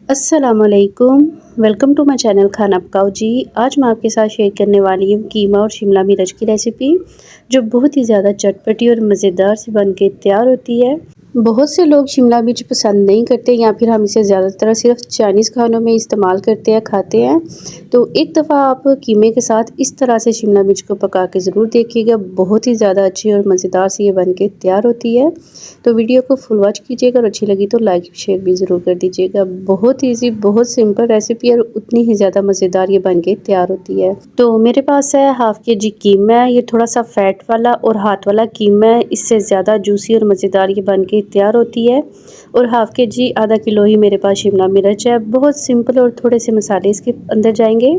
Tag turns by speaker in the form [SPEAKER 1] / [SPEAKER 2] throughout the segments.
[SPEAKER 1] अस्सलामुअलैकुम। Welcome to my channel खाना पकाओ जी। आज मैं आपके साथ शेयर करने वाली हूँ कीमा और शिमला मिर्च की रेसिपी, जो बहुत ही ज़्यादा चटपटी और मज़ेदार से बन के तैयार होती है। बहुत से लोग शिमला मिर्च पसंद नहीं करते या फिर हम इसे ज़्यादातर सिर्फ चाइनीज़ खानों में इस्तेमाल करते हैं, खाते हैं। तो एक दफ़ा आप कीमे के साथ इस तरह से शिमला मिर्च को पका के ज़रूर देखिएगा, बहुत ही ज़्यादा अच्छी और मज़ेदार से ये बन के तैयार होती है। तो वीडियो को फुल वॉच कीजिएगा और अच्छी लगी तो लाइक शेयर भी ज़रूर कर दीजिएगा। बहुत ईजी, बहुत सिंपल रेसिपी और उतनी ही ज़्यादा मज़ेदार ये बन के तैयार होती है। तो मेरे पास है हाफ़ के जी कीमा है। ये थोड़ा सा फैट वाला और हाथ वाला कीमा है, इससे ज़्यादा जूसी और मज़ेदार ये बन के तैयार होती है। और हाफ़ के जी आधा किलो ही मेरे पास शिमला मिर्च है। बहुत सिंपल और थोड़े से मसाले इसके अंदर जाएंगे।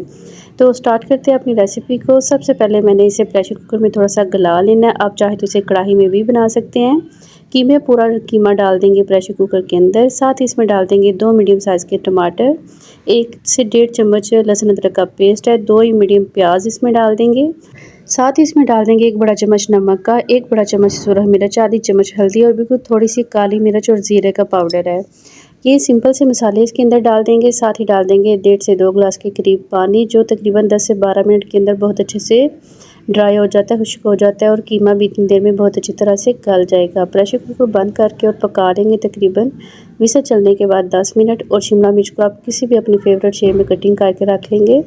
[SPEAKER 1] तो स्टार्ट करते हैं अपनी रेसिपी को। सबसे पहले मैंने इसे प्रेशर कुकर में थोड़ा सा गला लेना है। आप चाहे तो इसे कढ़ाई में भी बना सकते हैं। कीमे पूरा कीमा डाल देंगे प्रेशर कुकर के अंदर। साथ ही इसमें डाल देंगे 2 मीडियम साइज़ के टमाटर, 1 से 1.5 चम्मच लहसुन अदरक का पेस्ट है, 2 ही मीडियम प्याज इसमें डाल देंगे। साथ ही इसमें डाल देंगे 1 बड़ा चम्मच नमक का, 1 बड़ा चम्मच सुरख मिर्च, आधी चम्मच हल्दी और बिल्कुल थोड़ी सी काली मिर्च और ज़ीरे का पाउडर है। ये सिंपल से मसाले इसके अंदर डाल देंगे। साथ ही डाल देंगे 1.5 से 2 गिलास के करीब पानी, जो तकरीबन 10 से 12 मिनट के अंदर बहुत अच्छे से ड्राई हो जाता है, खुश्क हो जाता है और कीमा भी इतनी देर में बहुत अच्छी तरह से गल जाएगा। प्रेशर कुकर को बंद करके और पका लेंगे तकरीबन विसल चलने के बाद 10 मिनट। और शिमला मिर्च को आप किसी भी अपनी फेवरेट शेप में कटिंग करके रख लेंगे।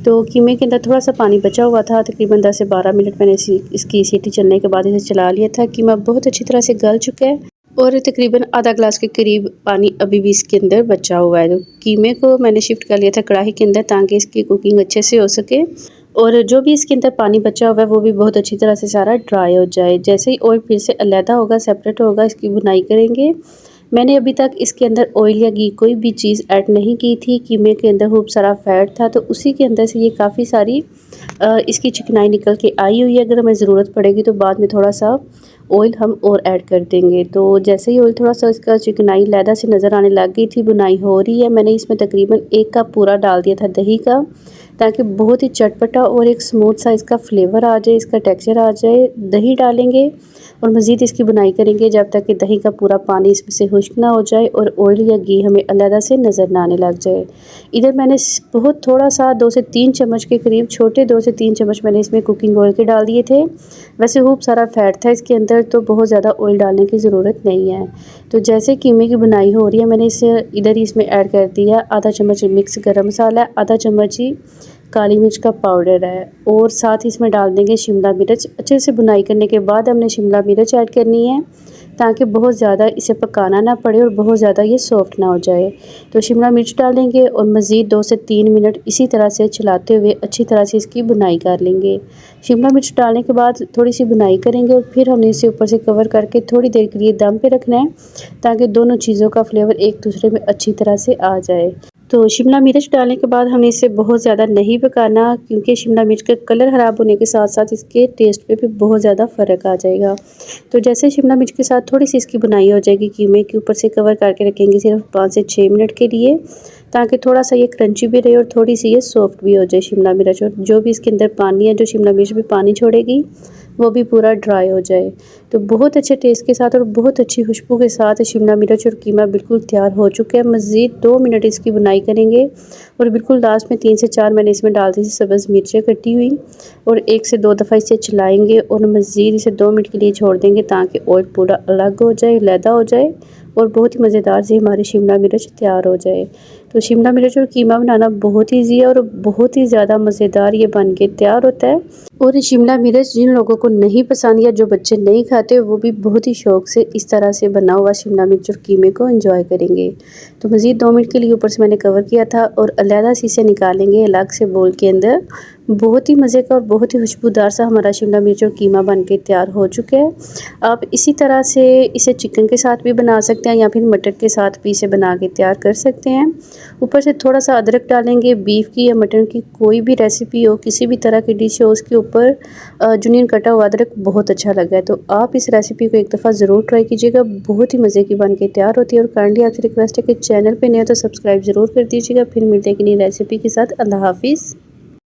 [SPEAKER 1] तो कीमे के अंदर थोड़ा सा पानी बचा हुआ था, तकरीबन 10 से 12 मिनट मैंने इसकी सीटी चलने के बाद इसे चला लिया था। कीमा बहुत अच्छी तरह से गल चुका है और तकरीबन आधा गिलास के करीब पानी अभी भी इसके अंदर बचा हुआ है। तो कीमे को मैंने शिफ्ट कर लिया था कढ़ाई के अंदर, ताकि इसकी कुकिंग अच्छे से हो सके और जो भी इसके अंदर पानी बचा हुआ है वो भी बहुत अच्छी तरह से सारा ड्राई हो जाए। जैसे ही ऑयल फिर से अलहदा होगा, सेपरेट होगा, इसकी भुनाई करेंगे। मैंने अभी तक इसके अंदर ऑयल या घी कोई भी चीज़ ऐड नहीं की थी। कीमे के अंदर खूब सारा फैट था, तो उसी के अंदर से ये काफ़ी सारी इसकी चिकनाई निकल के आई हुई है। अगर हमें ज़रूरत पड़ेगी तो बाद में थोड़ा सा ऑयल हम और ऐड कर देंगे। तो जैसे ही ऑयल थोड़ा सा इसका चिकनाई लहदा से नज़र आने लग गई थी, बुनाई हो रही है, मैंने इसमें तकरीबन 1 कप पूरा डाल दिया था दही का, ताकि बहुत ही चटपटा और एक स्मूथ सा इसका फ्लेवर आ जाए, इसका टेक्सचर आ जाए। दही डालेंगे और मज़ीद इसकी बुनाई करेंगे जब तक कि दही का पूरा पानी इसमें से खुश्क ना हो जाए और ऑयल या घी हमें अलहदा से नज़र ना आने लग जाए। इधर मैंने बहुत थोड़ा सा 2 से 3 चम्मच के करीब, छोटे 2 से 3 चम्मच मैंने इसमें कुकिंग ऑयल के डाल दिए थे। वैसे खूब सारा फैट था इसके अंदर, तो बहुत ज़्यादा ऑयल डालने की ज़रूरत नहीं है। तो जैसे कीमे की बुनाई हो रही है, मैंने इसे इधर ही इसमें ऐड कर दिया आधा चम्मच मिक्स गरम मसाला, आधा चम्मच ही काली मिर्च का पाउडर है और साथ ही इसमें डाल देंगे शिमला मिर्च। अच्छे से बुनाई करने के बाद हमने शिमला मिर्च ऐड करनी है, ताकि बहुत ज़्यादा इसे पकाना ना पड़े और बहुत ज़्यादा ये सॉफ्ट ना हो जाए। तो शिमला मिर्च डालेंगे और मज़ीद 2 से 3 मिनट इसी तरह से चलाते हुए अच्छी तरह से इसकी बुनाई कर लेंगे। शिमला मिर्च डालने के बाद थोड़ी सी बुनाई करेंगे और फिर हमने इसे ऊपर से कवर करके थोड़ी देर के लिए दम पे रखना है, ताकि दोनों चीज़ों का फ्लेवर एक दूसरे में अच्छी तरह से आ जाए। तो शिमला मिर्च डालने के बाद हमें इसे बहुत ज़्यादा नहीं पकाना, क्योंकि शिमला मिर्च का कलर ख़राब होने के साथ साथ इसके टेस्ट पे भी बहुत ज़्यादा फ़र्क आ जाएगा। तो जैसे शिमला मिर्च के साथ थोड़ी सी इसकी बुनाई हो जाएगी, कीमे के ऊपर से कवर करके रखेंगे सिर्फ 5 से 6 मिनट के लिए, ताकि थोड़ा सा ये क्रंची भी रहे और थोड़ी सी ये सॉफ्ट भी हो जाए शिमला मिर्च। और जो भी इसके अंदर पानी है, जो शिमला मिर्च भी पानी छोड़ेगी, वो भी पूरा ड्राई हो जाए। तो बहुत अच्छे टेस्ट के साथ और बहुत अच्छी खुशबू के साथ शिमला मिर्च और कीमा बिल्कुल तैयार हो चुके हैं। मज़ीद 2 मिनट इसकी बुनाई करेंगे और बिल्कुल लास्ट में 3 से 4 मैंने इसमें डाल दी थी सब्ज़ मिर्चें कटी हुई, और 1 से 2 दफ़ा इसे चलाएंगे और मज़ीद इसे 2 मिनट के लिए छोड़ देंगे, ताकि ऑयल पूरा अलग हो जाए, लैदा हो जाए और बहुत ही मज़ेदार से हमारी शिमला मिर्च तैयार हो जाए। तो शिमला मिर्च और कीमा बनाना बहुत ईजी है और बहुत ही ज़्यादा मज़ेदार ये बन के तैयार होता है। और शिमला मिर्च जिन लोगों को नहीं पसंद या जो बच्चे नहीं खाते, वो भी बहुत ही शौक़ से इस तरह से बना हुआ शिमला मिर्च और कीमे को एंजॉय करेंगे। तो मज़ीद 2 मिनट के लिए ऊपर से मैंने कवर किया था और अलहदा से इसे निकालेंगे अलग से बोल के अंदर। बहुत ही मज़े का और बहुत ही खुशबूदार सा हमारा शिमला मिर्च और कीमा बन के तैयार हो चुका है। आप इसी तरह से इसे चिकन के साथ भी बना सकते हैं या फिर मटर के साथ भी इसे बना के तैयार कर सकते हैं। ऊपर से थोड़ा सा अदरक डालेंगे। बीफ की या मटन की कोई भी रेसिपी हो, किसी भी तरह की डिश हो, उसके ऊपर जुनियन कटा हुआ अदरक बहुत अच्छा लगा है। तो आप इस रेसिपी को एक दफ़ा ज़रूर ट्राई कीजिएगा, बहुत ही मज़े की बन के तैयार होती है। और काइंडली आपसे रिक्वेस्ट है कि चैनल पे नए हो तो सब्सक्राइब ज़रूर कर दीजिएगा। फिर मिलते हैं कि नई रेसिपी के साथ। अल्लाह हाफिज़।